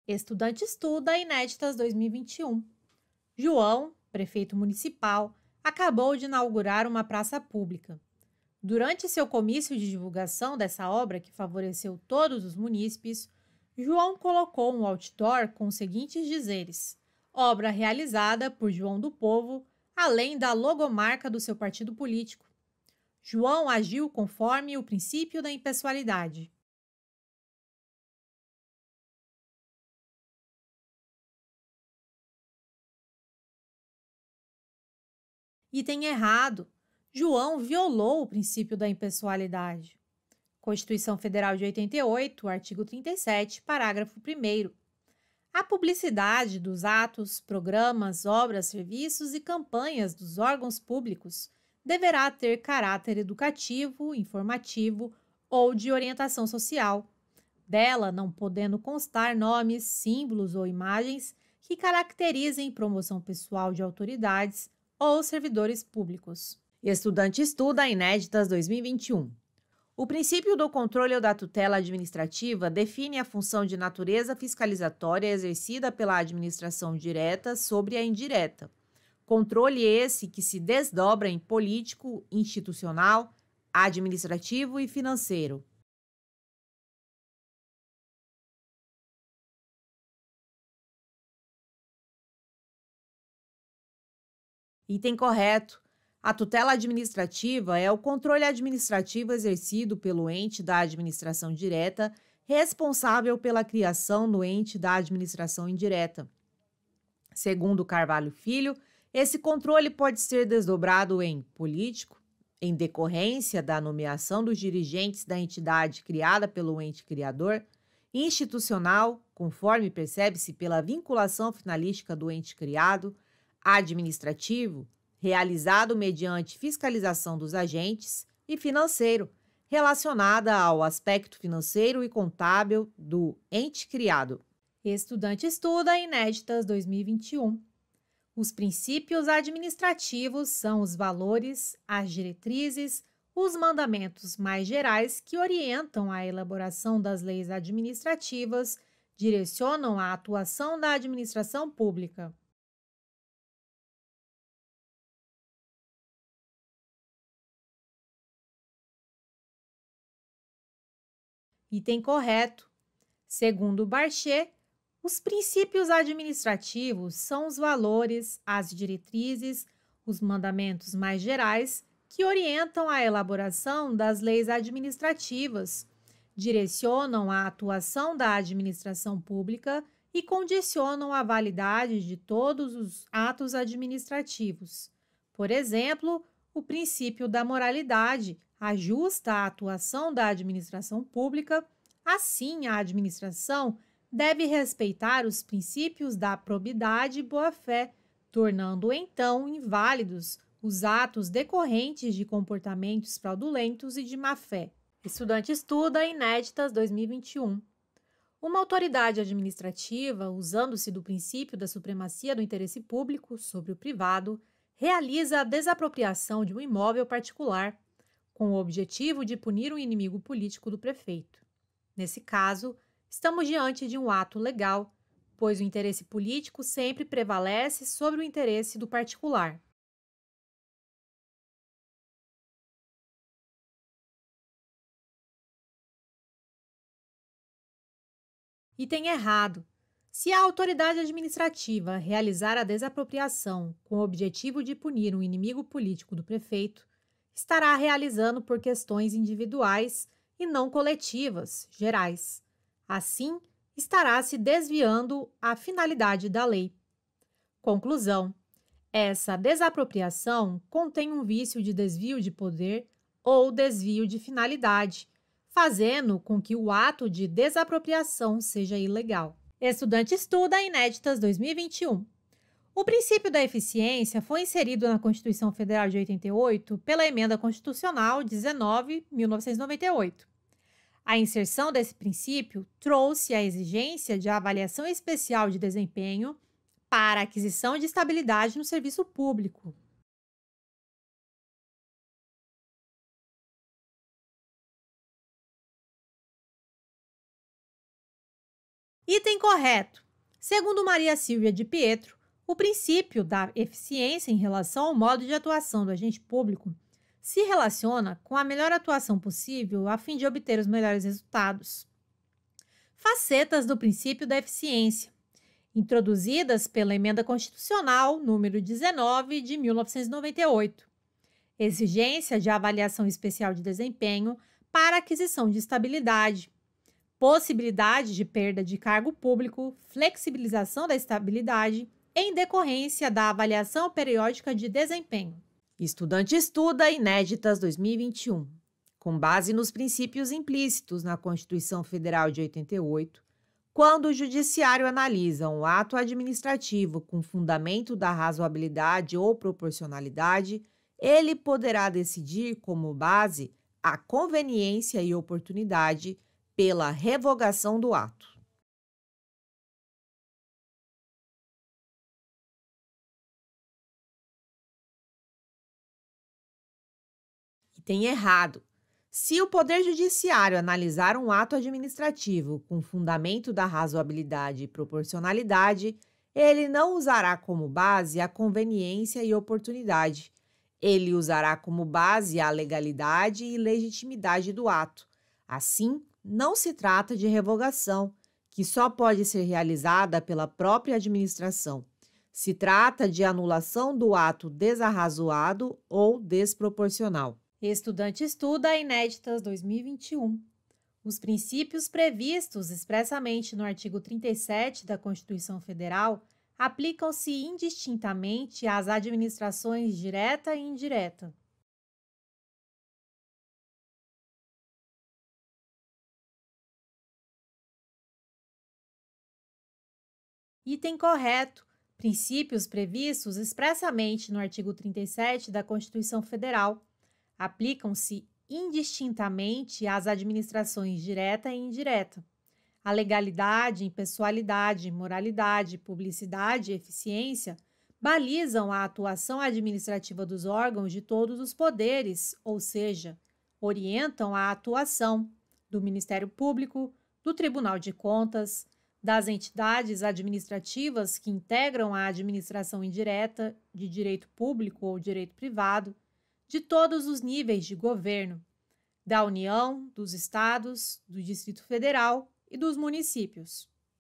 Estudante estuda Inéditas 2021. João, prefeito municipal, acabou de inaugurar uma praça pública. Durante seu comício de divulgação dessa obra que favoreceu todos os munícipes, João colocou um outdoor com os seguintes dizeres: obra realizada por João do Povo, além da logomarca do seu partido político. João agiu conforme o princípio da impessoalidade. Item errado. João violou o princípio da impessoalidade. Constituição Federal de 88, artigo 37, parágrafo 1º. A publicidade dos atos, programas, obras, serviços e campanhas dos órgãos públicos deverá ter caráter educativo, informativo ou de orientação social. Dela não podendo constar nomes, símbolos ou imagens que caracterizem promoção pessoal de autoridades ou servidores públicos. Estudante estuda Inéditas 2021. O princípio do controle ou da tutela administrativa define a função de natureza fiscalizatória exercida pela administração direta sobre a indireta. Controle esse que se desdobra em político, institucional, administrativo e financeiro. Item correto. A tutela administrativa é o controle administrativo exercido pelo ente da administração direta, responsável pela criação do ente da administração indireta. Segundo Carvalho Filho, esse controle pode ser desdobrado em político, em decorrência da nomeação dos dirigentes da entidade criada pelo ente criador, institucional, conforme percebe-se pela vinculação finalística do ente criado, administrativo, realizado mediante fiscalização dos agentes, e financeiro, relacionada ao aspecto financeiro e contábil do ente criado. Estudante estuda Inéditas 2021. Os princípios administrativos são os valores, as diretrizes, os mandamentos mais gerais que orientam a elaboração das leis administrativas, direcionam a atuação da administração pública. Item correto. Segundo Barchet, os princípios administrativos são os valores, as diretrizes, os mandamentos mais gerais que orientam a elaboração das leis administrativas, direcionam a atuação da administração pública e condicionam a validade de todos os atos administrativos. Por exemplo, o princípio da moralidade ajusta a atuação da administração pública. Assim, a administração deve respeitar os princípios da probidade e boa-fé, tornando então inválidos os atos decorrentes de comportamentos fraudulentos e de má-fé. Estudante estuda Inéditas 2021. Uma autoridade administrativa, usando-se do princípio da supremacia do interesse público sobre o privado, realiza a desapropriação de um imóvel particular, com o objetivo de punir um inimigo político do prefeito. Nesse caso, estamos diante de um ato legal, pois o interesse político sempre prevalece sobre o interesse do particular. Item errado. Se a autoridade administrativa realizar a desapropriação com o objetivo de punir um inimigo político do prefeito, estará realizando por questões individuais e não coletivas, gerais. Assim, estará se desviando a finalidade da lei. Conclusão: essa desapropriação contém um vício de desvio de poder ou desvio de finalidade, fazendo com que o ato de desapropriação seja ilegal. Estudante estuda Inéditas 2021. O princípio da eficiência foi inserido na Constituição Federal de 88 pela Emenda Constitucional 19.1998. A inserção desse princípio trouxe a exigência de avaliação especial de desempenho para a aquisição de estabilidade no serviço público. Item correto. Segundo Maria Silvia de Pietro, o princípio da eficiência em relação ao modo de atuação do agente público se relaciona com a melhor atuação possível a fim de obter os melhores resultados. Facetas do princípio da eficiência, introduzidas pela Emenda Constitucional número 19 de 1998. Exigência de avaliação especial de desempenho para aquisição de estabilidade, possibilidade de perda de cargo público, flexibilização da estabilidade em decorrência da avaliação periódica de desempenho. Estudante estuda Inéditas 2021. Com base nos princípios implícitos na Constituição Federal de 88, quando o Judiciário analisa um ato administrativo com fundamento da razoabilidade ou proporcionalidade, ele poderá decidir como base a conveniência e oportunidade pela revogação do ato. Item errado. Se o Poder Judiciário analisar um ato administrativo com fundamento da razoabilidade e proporcionalidade, ele não usará como base a conveniência e oportunidade. Ele usará como base a legalidade e legitimidade do ato. Assim, não se trata de revogação, que só pode ser realizada pela própria administração. Se trata de anulação do ato desarrazoado ou desproporcional. Estudante estuda Inéditas 2021. Os princípios previstos expressamente no artigo 37 da Constituição Federal aplicam-se indistintamente às administrações direta e indireta. Item correto. Princípios previstos expressamente no artigo 37 da Constituição Federal aplicam-se indistintamente às administrações direta e indireta. A legalidade, impessoalidade, moralidade, publicidade e eficiência balizam a atuação administrativa dos órgãos de todos os poderes, ou seja, orientam a atuação do Ministério Público, do Tribunal de Contas, das entidades administrativas que integram a administração indireta de direito público ou direito privado, de todos os níveis de governo, da União, dos estados, do Distrito Federal e dos municípios.